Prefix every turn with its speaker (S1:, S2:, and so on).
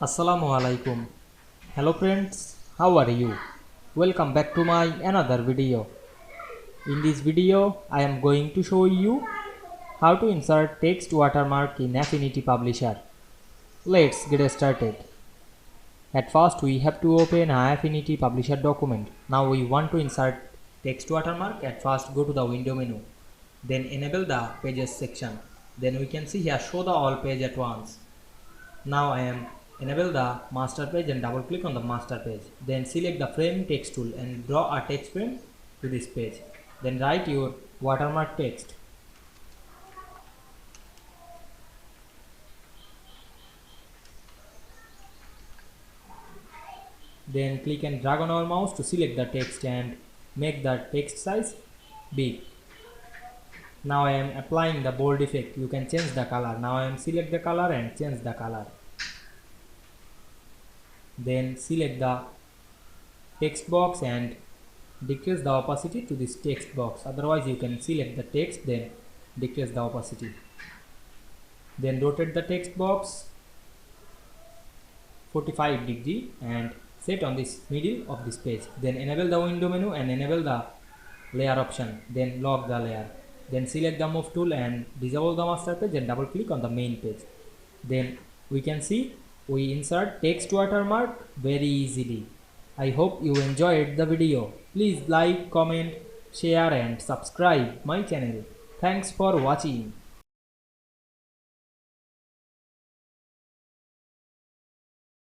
S1: Assalamu Walaikum. Hello friends, how are you? Welcome back to my another video. In this video, I am going to show you how to insert text watermark in Affinity Publisher. Let's get started. At first, we have to open an Affinity Publisher document. Now we want to insert text watermark. At first, go to the window menu. Then enable the pages section. Then we can see here show the all page at once. Now I am enable the master page and double click on the master page. Then select the frame text tool and draw a text frame to this page. Then write your watermark text. Then click and drag on our mouse to select the text and make the text size big. Now I am applying the bold effect. You can change the color. Now I am select the color and change the color. Then select the text box and decrease the opacity to this text box. Otherwise you can select the text, then decrease the opacity. Then rotate the text box 45 degree and set on this middle of this page. Then enable the window menu and enable the layer option. Then lock the layer. Then select the move tool and disable the master page and double click on the main page. Then we can see we insert text watermark very easily. I hope you enjoyed the video. Please like, comment, share and subscribe my channel. Thanks for watching.